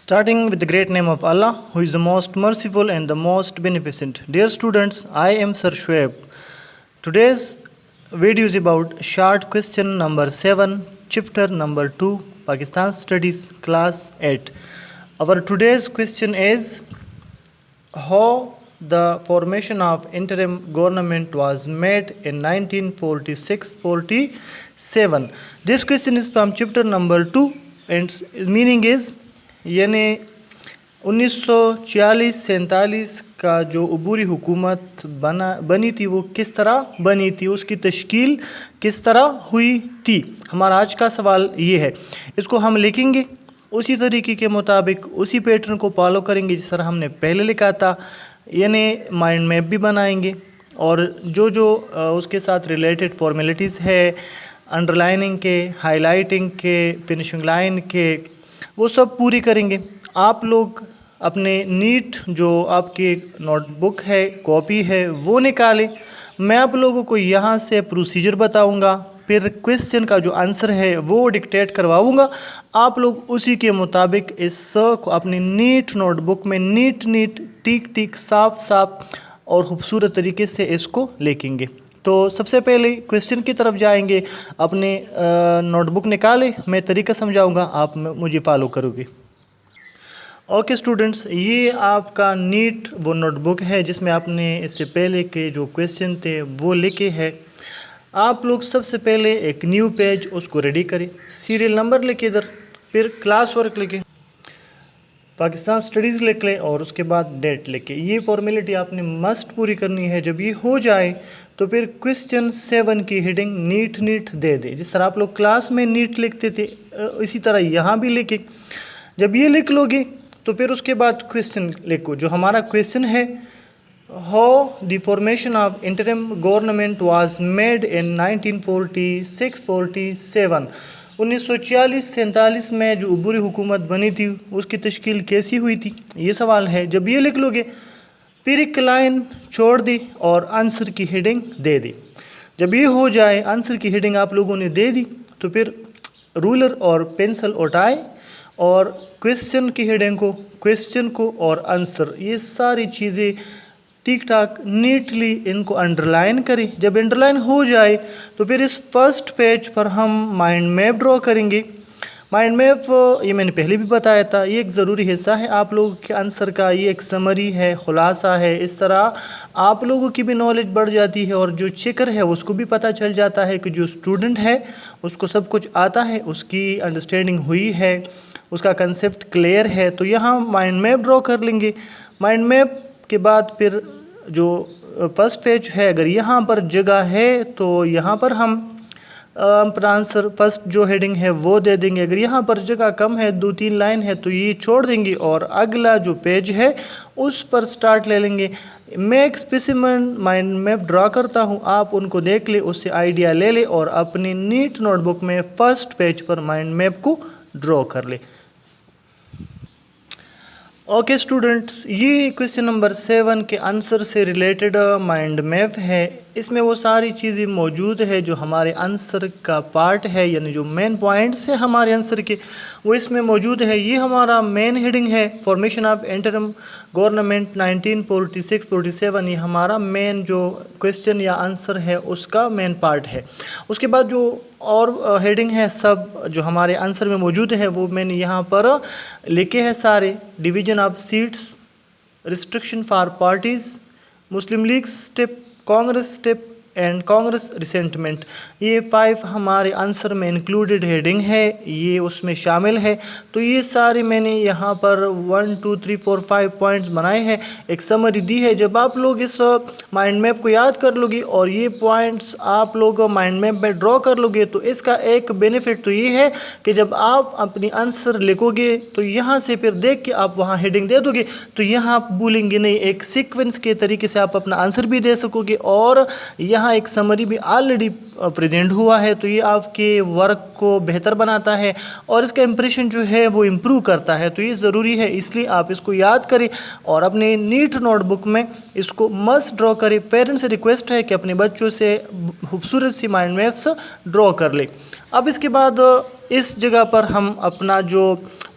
Starting with the great name of Allah, who is the most merciful and the most beneficent. Dear students, I am Sir Shoaib. Today's video is about short question number 7, chapter number 2, Pakistan Studies, class 8. Our today's question is how the formation of interim government was made in 1946-47. This question is from chapter number 2 and meaning is यानी 1946-47 का जो अबूरी हुकूमत बनी थी वो किस तरह बनी थी, उसकी तश्कील किस तरह हुई थी. हमारा आज का सवाल ये है. इसको हम लिखेंगे उसी तरीके के मुताबिक, उसी पैटर्न को फॉलो करेंगे जिस तरह हमने पहले लिखा था, यानी माइंड मैप भी बनाएंगे और जो जो उसके साथ रिलेटेड फॉर्मेलिटीज़ है, अंडरलाइनिंग के, हाईलाइटिंग के, फिनिशिंग लाइन के, वो सब पूरी करेंगे. आप लोग अपने नीट जो आपकी नोटबुक है, कॉपी है, वो निकालें. मैं आप लोगों को यहाँ से प्रोसीजर बताऊँगा, फिर क्वेश्चन का जो आंसर है वो डिक्टेट करवाऊँगा. आप लोग उसी के मुताबिक इस को अपनी नीट नोटबुक में नीट टिक टिक साफ और खूबसूरत तरीके से इसको लिखेंगे. तो सबसे पहले क्वेश्चन की तरफ जाएंगे. अपने नोटबुक निकालें, मैं तरीका समझाऊंगा, आप मुझे फॉलो करोगे. ओके स्टूडेंट्स, ये आपका नीट वो नोटबुक है जिसमें आपने इससे पहले के जो क्वेश्चन थे वो लिखे हैं. आप लोग सबसे पहले एक न्यू पेज उसको रेडी करें, सीरियल नंबर लिखे इधर, फिर क्लास वर्क लिखें, पाकिस्तान स्टडीज़ लिख लें और उसके बाद डेट लिखें. ये फॉर्मेलिटी आपने मस्ट पूरी करनी है. जब ये हो जाए तो फिर क्वेश्चन 7 की हेडिंग नीट दे दे. जिस तरह आप लोग क्लास में नीट लिखते थे इसी तरह यहाँ भी लिखें. जब ये लिख लोगे तो फिर उसके बाद क्वेश्चन लिखो. जो हमारा क्वेश्चन है, how the formation of interim government was made in 1946-47. 1946-47 में जो अबूरी हुकूमत बनी थी उसकी तश्कील कैसी हुई थी, ये सवाल है. जब ये लिख लोगे फिर एक लाइन छोड़ दी और आंसर की हेडिंग दे दी. जब ये हो जाए, आंसर की हेडिंग आप लोगों ने दे दी, तो फिर रूलर और पेंसिल उठाए और क्वेश्चन की हेडिंग को, क्वेश्चन को और आंसर, ये सारी चीज़ें ठीक ठाक नीटली इनको अंडरलाइन करें. जब अंडरलाइन हो जाए तो फिर इस फर्स्ट पेज पर हम माइंड मैप ड्रॉ करेंगे. माइंड मैप ये मैंने पहले भी बताया था, ये एक ज़रूरी हिस्सा है आप लोगों के आंसर का. ये एक समरी है, खुलासा है. इस तरह आप लोगों की भी नॉलेज बढ़ जाती है और जो चेकर है उसको भी पता चल जाता है कि जो स्टूडेंट है उसको सब कुछ आता है, उसकी अंडरस्टैंडिंग हुई है, उसका कंसेप्ट क्लियर है. तो यहाँ माइंड मैप ड्रॉ कर लेंगे. माइंड मैप के बाद फिर जो फर्स्ट पेज है, अगर यहाँ पर जगह है तो यहाँ पर हम अपना आंसर फर्स्ट जो हेडिंग है वो दे देंगे. अगर यहाँ पर जगह कम है, 2-3 लाइन है, तो ये छोड़ देंगे और अगला जो पेज है उस पर स्टार्ट ले लेंगे. मैं एक स्पेसिमन माइंड मैप ड्रा करता हूँ, आप उनको देख ले, उससे आइडिया ले ले और अपनी नीट नोटबुक में फर्स्ट पेज पर माइंड मैप को ड्रॉ कर ले. ओके स्टूडेंट्स, ये क्वेश्चन नंबर 7 के आंसर से रिलेटेड माइंड मैप है. इसमें वो सारी चीज़ें मौजूद है जो हमारे आंसर का पार्ट है, यानी जो मेन पॉइंट्स है हमारे आंसर के, वो इसमें मौजूद है. ये हमारा मेन हेडिंग है, फॉर्मेशन ऑफ इंटरिम गवर्नमेंट 1946-47. ये हमारा मेन जो क्वेश्चन या आंसर है उसका मेन पार्ट है. उसके बाद जो और हेडिंग है सब जो हमारे आंसर में मौजूद है वो मैंने यहाँ पर लिखे हैं सारे. Division of seats, restriction for parties, Muslim league step, Congress step and Congress resentment. ये 5 हमारे आंसर में इंक्लूडेड हेडिंग है, ये उसमें शामिल है. तो ये सारे मैंने यहाँ पर 1 2 3 4 5 पॉइंट्स बनाए हैं, एक समरी दी है. जब आप लोग इस माइंड मैप को याद कर लोगे और ये पॉइंट्स आप लोग माइंड मैप में ड्रॉ कर लोगे तो इसका एक बेनिफिट तो ये है कि जब आप अपनी आंसर लिखोगे तो यहाँ से फिर देख के आप वहाँ हेडिंग दे दोगे, तो यहाँ आप भूलेंगे नहीं. एक सीक्वेंस के तरीके से आप अपना आंसर भी दे सकोगे और यहाँ एक समरी भी ऑलरेडी प्रेजेंट हुआ है, तो ये आपके वर्क को बेहतर बनाता है और इसका इम्प्रेशन जो है वो इम्प्रूव करता है। तो ये ज़रूरी है, इसलिए आप इसको याद करें और अपने नीट नोटबुक में इसको मस्ट ड्रॉ करें। पेरेंट्स से रिक्वेस्ट है कि अपने बच्चों से खूबसूरत सी माइंड मैप्स ड्रॉ कर ले। अब इसके बाद इस जगह पर हम अपना जो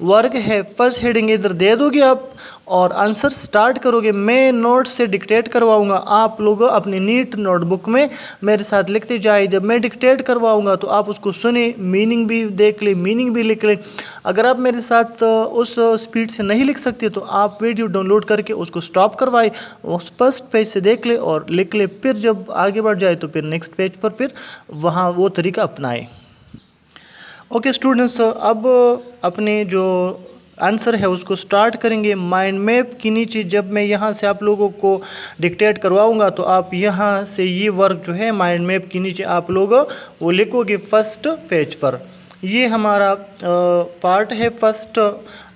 वर्क है फर्स्ट हेडिंग इधर दे दोगे आप और आंसर स्टार्ट करोगे। मैं नोट से डिक्टेट करवाऊंगा, आप लोग अपनी नीट नोटबुक में मेरे साथ लिखते जाए। जब मैं डिक्टेट करवाऊंगा तो आप उसको सुने, मीनिंग भी देख ले, मीनिंग भी लिख लें। अगर आप मेरे साथ उस स्पीड से नहीं लिख सकते तो आप वीडियो डाउनलोड करके उसको स्टॉप करवाए, उस फर्स्ट पेज से देख ले और लिख ले। फिर जब आगे बढ़ जाए तो फिर नेक्स्ट पेज पर फिर वहाँ वो तरीका अपनाएं। ओके स्टूडेंट्स, अब अपने जो आंसर है उसको स्टार्ट करेंगे। माइंड मैप के नीचे जब मैं यहाँ से आप लोगों को डिक्टेट करवाऊंगा तो आप यहाँ से ये वर्क जो है माइंड मैप के नीचे आप लोग वो लिखोगे फर्स्ट पेज पर। ये हमारा पार्ट है फर्स्ट।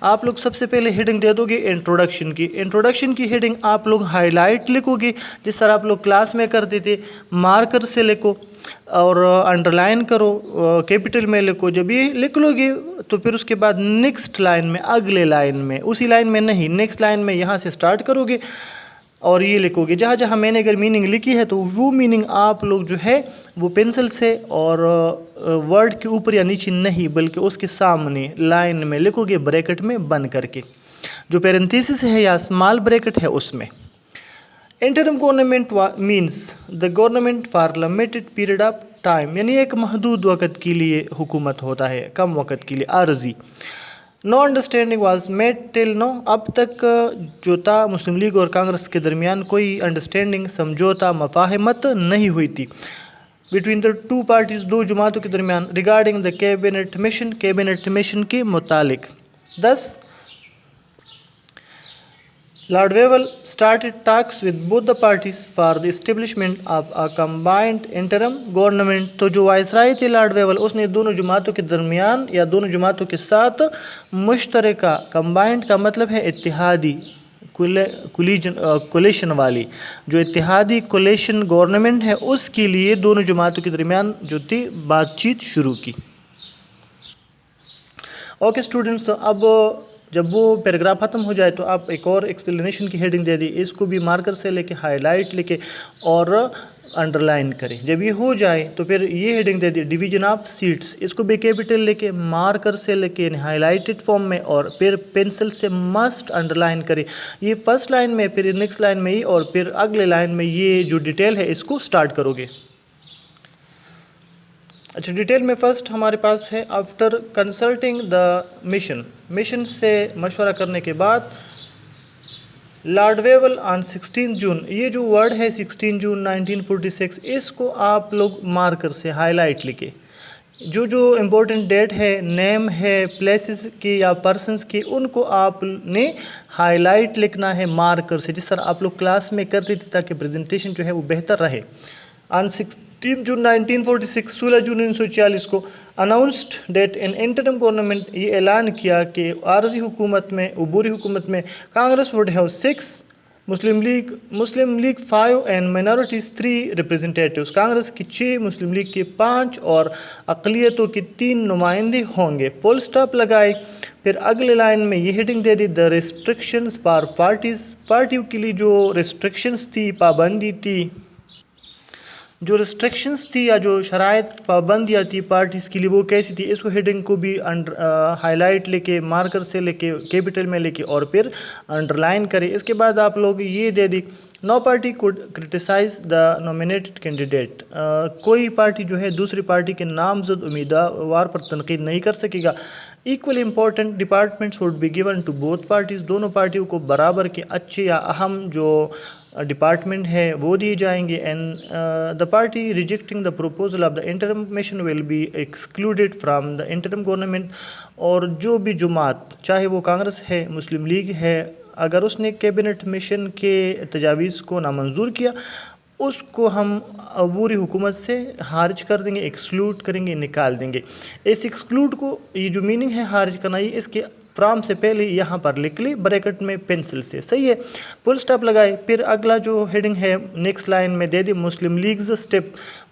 आप लोग सबसे पहले हेडिंग दे दोगे इंट्रोडक्शन की। इंट्रोडक्शन की हेडिंग आप लोग हाईलाइट लिखोगे, जिस तरह आप लोग क्लास में करते थे। मार्कर से लिखो और अंडरलाइन करो, कैपिटल में लिखो। जब ये लिख लोगे तो फिर उसके बाद नेक्स्ट लाइन में, अगले लाइन में, उसी लाइन में नहीं, नेक्स्ट लाइन में यहाँ से स्टार्ट करोगे और ये लिखोगे। जहाँ जहाँ मैंने अगर मीनिंग लिखी है तो वो मीनिंग आप लोग जो है वो पेंसिल से और वर्ड के ऊपर या नीचे नहीं बल्कि उसके सामने लाइन में लिखोगे, ब्रैकेट में बंद करके, जो पैरेंथेसिस है या स्मॉल ब्रैकेट है उसमें। Interim government means the government for limited period of time, यानी एक महदूद वक़्त के लिए हुकूमत होता है, कम वक़्त के लिए, आर्जी। No understanding was made till now, अब तक जो था मुस्लिम लीग और कांग्रेस के दरमियान कोई अंडरस्टैंडिंग, समझौता, मफाहमत नहीं हुई थी। बिटवीन द टू पार्टीज़, दो जमातों के दरमियान। Regarding the cabinet mission, cabinet mission के मुतालिक। 10 Lord Wavell started talks with both the parties for the establishment of a combined interim government। तो जो वाइसराय थे लॉर्ड वेवल, उसने दोनों जमातों के दरमियान या दोनों जमातों के साथ मुश्तरका, कंबाइंड का मतलब है इत्तेहादी, कोलिशन वाली, जो इत्तेहादी कोलिशन गवर्नमेंट है उसके लिए दोनों जमातों के दरमियान जो थी बातचीत शुरू की। ओके स्टूडेंट्स, अब जब वो पैराग्राफ ख़त्म हो जाए तो आप एक और एक्सप्लेनेशन की हेडिंग दे दी, इसको भी मार्कर से लेके हाईलाइट लेके और अंडरलाइन करें। जब ये हो जाए तो फिर ये heading they the division of seats, इसको भी कैपिटल लेके मार्कर से लेके हाईलाइटेड फॉर्म में और फिर पेंसिल से मस्ट अंडरलाइन करें। ये फर्स्ट लाइन में, फिर नेक्स्ट लाइन में ये और फिर अगले लाइन में ये जो डिटेल है इसको स्टार्ट करोगे। अच्छा, डिटेल में फर्स्ट हमारे पास है after consulting the mission, mission से मशवरा करने के बाद लॉर्ड वेवल ऑन 16 जून, ये जो वर्ड है 16 जून 1946, इसको आप लोग मार्कर से हाईलाइट लिखे। जो जो इम्पोर्टेंट डेट है, नेम है, प्लेसेस की या पर्सन्स की, उनको आपने हाईलाइट लिखना है मार्कर से, जिस तरह आप लोग क्लास में करते थे ताकि प्रेजेंटेशन जो है वो बेहतर रहे। ऑन 16 जून 1946, 16 जून 1946 को अनाउंस्ड डेट इन इंटरिम गवर्नमेंट, ये ऐलान किया कि आरजी हुकूमत में, अबूरी हुकूमत में Congress would have 6, Muslim league 5 and minorities 3 representatives, Congress की 6, मुस्लिम लीग के 5 और अक़लियतों के 3 नुमाइंदे होंगे। फुल स्टॉप लगाए। फिर अगले लाइन में ये heading they the the restrictions for parties, पार्टियों के लिए जो रिस्ट्रिक्शंस थी, पाबंदी थी, जो रिस्ट्रिक्शंस थी या जो शराइत पाबंदियाँ थी पार्टीज़ के लिए, वो कैसी थी, इसको हेडिंग को भी हाईलाइट लेके, मार्कर से लेके, कैपिटल में लेके और फिर अंडरलाइन करें। इसके बाद आप लोग ये दे दी no party could criticise the nominated candidate, कोई पार्टी जो है दूसरी पार्टी के नामजद उम्मीदवार पर तनकीद नहीं कर सकेगा। Equally important departments would be given to both parties, दोनों पार्टियों को बराबर के अच्छे या अहम जो डिपार्टमेंट है वो दिए जाएंगे। And the party rejecting the proposal of the interim mission will be excluded from the interim government, और जो भी जमात, चाहे वो कांग्रेस है, मुस्लिम लीग है, अगर उसने कैबिनेट मिशन के तजावीज़ को नामंजूर किया, उसको हम अबूरी हुकूमत से खारिज कर देंगे, एक्सक्लूड करेंगे, निकाल देंगे। इस एक्सक्लूड को, ये जो मीनिंग है खारिज करना, ये इसके فرام سے پہلے یہاں پر لکھ لی بریکٹ میں پینسل سے. صحیح ہے, فل اسٹاپ لگائے. پھر اگلا جو ہیڈنگ ہے نیکسٹ لائن میں دے دی مسلم لیگز اسٹیپ.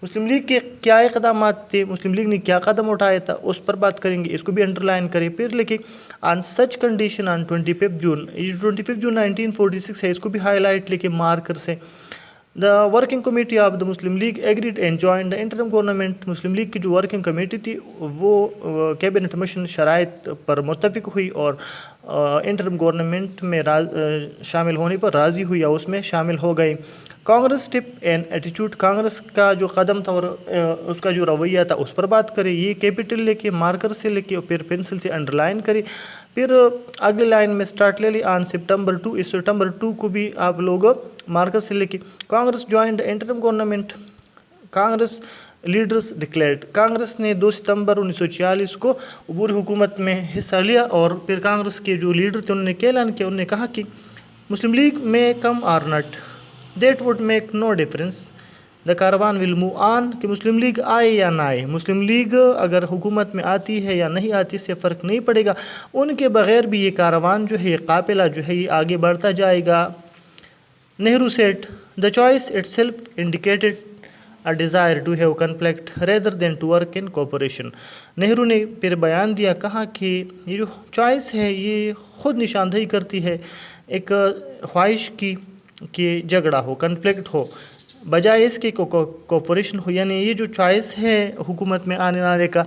مسلم لیگ کے کیا اقدامات تھے, مسلم لیگ نے کیا قدم اٹھایا تھا, اس پر بات کریں گے. اس کو بھی انڈر لائن کریں. پھر لکھیں آن سچ کنڈیشن آن 25 جون. یہ 25 جون 1946 ہے, اس کو بھی ہائی لائٹ لکھیں مارکر سے. The working committee of the Muslim League agreed and joined the interim government. Muslim league کی جو ورکنگ کمیٹی تھی وہ کیبنٹ مشن شرائط پر متفق ہوئی اور انٹرم گورنمنٹ میں شامل ہونے پر راضی ہوئی یا اس میں شامل ہو گئی. کانگریس اسٹیپ اینڈ ایٹیچیوڈ. کانگریس کا جو قدم تھا اور اس کا جو رویہ تھا اس پر بات کریں. یہ کیپٹل لے کے مارکر سے لے کے اور پھر پینسل سے انڈر لائن کریں. پھر اگلی لائن میں سٹارٹ لے لی آن سپٹمبر 2. اس سپٹمبر 2 کو بھی آپ لوگ مارکر سے لے کے. Congress joined interim government. Congress leaders declared. Congress نے 2 ستمبر 1946 کو عبوری حکومت میں حصہ لیا اور پھر کانگریس کے جو لیڈر تھے انہوں نے کیا اعلان کیا. انہوں نے کہا کہ مسلم لیگ میں come or not that would make no difference the caravan will move on. کہ مسلم لیگ آئے یا نہ آئے, مسلم لیگ اگر حکومت میں آتی ہے یا نہیں آتی سے فرق نہیں پڑے گا. ان کے بغیر بھی یہ کاروان جو ہے, یہ قافلہ جو ہے, یہ آگے بڑھتا جائے گا. Nehru set the choice itself indicated a desire to have conflict rather than to work in cooperation. Nehru نے پھر بیان دیا, کہا کہ یہ جو چوائس ہے یہ خود نشاندہی کرتی ہے ایک خواہش کی کہ جھگڑا ہو, کنفلکٹ ہو, بجائے اس کے کوپریشن ہو. یعنی یہ جو چوائس ہے حکومت میں آنے والے کا,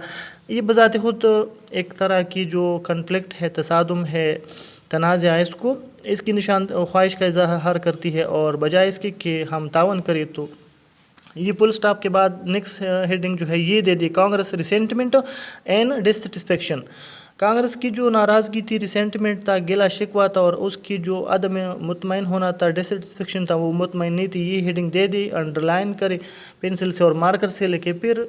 یہ بذات خود ایک طرح کی جو کنفلکٹ ہے, تصادم ہے, تنازع ہے, اس کی خواہش کا اظہار کرتی ہے اور بجائے اس کے کہ ہم تعاون کریں. تو یہ فل اسٹاپ کے بعد نیکسٹ ہیڈنگ جو ہے یہ دے دی کانگریس ریسینٹمنٹ اینڈ ڈسسیٹسفیکشن. کانگریس کی جو ناراضگی تھی, ریسینٹمنٹ تھا, گلا شکوہ تھا, اور اس کی جو عدم مطمئن ہونا تھا, ڈسسیٹسفیکشن تھا, وہ مطمئن نہیں تھی. یہ ہیڈنگ دے دی, انڈر لائن کرے پینسل سے اور مارکر سے لے کے. پھر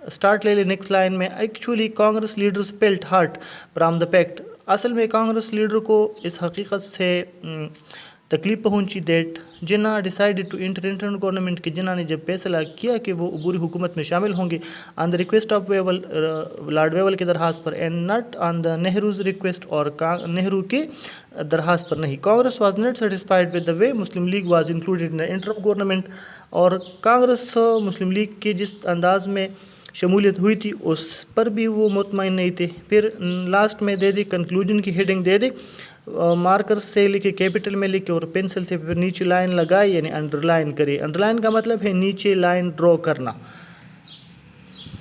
اسٹارٹ لے لے نیکسٹ لائن میں. Actually Congress leaders felt heart from the packet. اصل میں کانگریس لیڈر کو اس حقیقت سے تکلیف پہنچی that Jinnah decided to inter interim government, کی جنہ نے جب فیصلہ کیا کہ وہ عبوری حکومت میں شامل ہوں گے on the request of Wavell, Lord Wavell کی درخواست پر, and not on the Nehru's request, اور نہرو کے درخواست پر نہیں. Congress was not satisfied with the way Muslim League was included in the interim government. اور کانگریس مسلم لیگ کے جس انداز میں شمولیت ہوئی تھی اس پر بھی وہ مطمئن نہیں تھے. پھر لاسٹ میں دے دی کنکلوژن کی ہیڈنگ دے دی, مارکر سے لکھے, کیپٹل میں لکھے اور پینسل سے پھر نیچے لائن لگائے, یعنی انڈر لائن کرے. انڈر لائن کا مطلب ہے نیچے لائن ڈرا کرنا.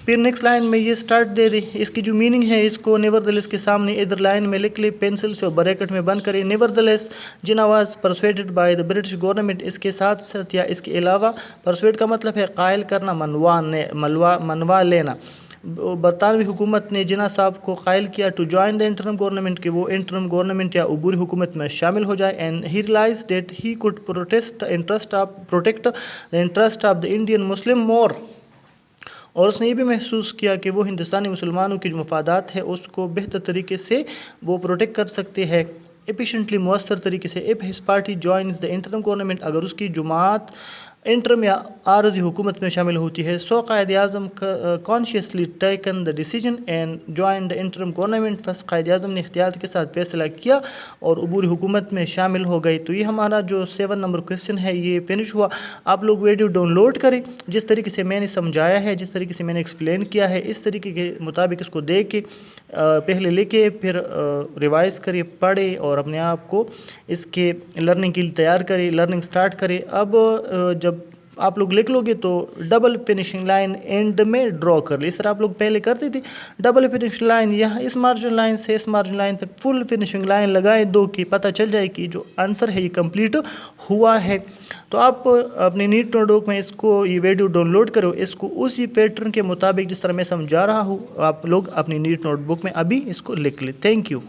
پھر نیکسٹ لائن میں یہ سٹارٹ دے دی. اس کی جو میننگ ہے اس کو نیوردلیس کے سامنے ادھر لائن میں لکھ لی پینسل سے اور بریکٹ میں بند کرے. Nevertheless Jinnah was persuaded by the British government. اس کے ساتھ ساتھ یا اس کے علاوہ, پرسویڈ کا مطلب ہے قائل کرنا, منوا لینا. برطانوی حکومت نے جناح صاحب کو قائل کیا to join the interim government, کہ وہ انٹرم گورنمنٹ یا عبوری حکومت میں شامل ہو جائے. And he realise that he could protect the interest of the Indian Muslim more. اور اس نے یہ بھی محسوس کیا کہ وہ ہندوستانی مسلمانوں کی جو مفادات ہے اس کو بہتر طریقے سے وہ پروٹیکٹ کر سکتے ہیں, ایفیشینٹلی, مؤثر طریقے سے. If his party joins the interim government, اگر اس کی جماعت انٹرم یا عارضی حکومت میں شامل ہوتی ہے. So Quaid-e-Azam consciously taken the decision and join the interim government. First Quaid-e-Azam نے احتیاط کے ساتھ فیصلہ کیا اور عبوری حکومت میں شامل ہو گئی. تو یہ ہمارا جو 7 نمبر کویسچن ہے یہ فنش ہوا. آپ لوگ ویڈیو ڈاؤن لوڈ کریں, جس طریقے سے میں نے سمجھایا ہے, جس طریقے سے میں نے ایکسپلین کیا ہے, اس طریقے کے مطابق اس کو دیکھ کے پہلے لکھے, پھر ریوائز کرے, پڑھے اور اپنے آپ کو اس کے لرننگ کے لیے تیار کرے, لرننگ سٹارٹ کرے. اب جب آپ لوگ لکھ لو گے تو ڈبل فنشنگ لائن اینڈ میں ڈرا کر لی. اس طرح آپ لوگ پہلے کرتے تھے, ڈبل فنشنگ لائن یہاں اس مارجن لائن سے اس مارجن لائن تک فل فنشنگ لائن لگائے 2 کی, پتہ چل جائے کہ جو آنسر ہے یہ کمپلیٹ ہوا ہے. تو آپ اپنے نیٹ نوٹ بک میں اس کو یہ ویڈیو ڈاؤن لوڈ کرو, اس کو اسی پیٹرن کے مطابق جس طرح میں سمجھا رہا ہوں آپ لوگ اپنی نیٹ نوٹ بک میں ابھی اس کو لکھ لیں. Thank you.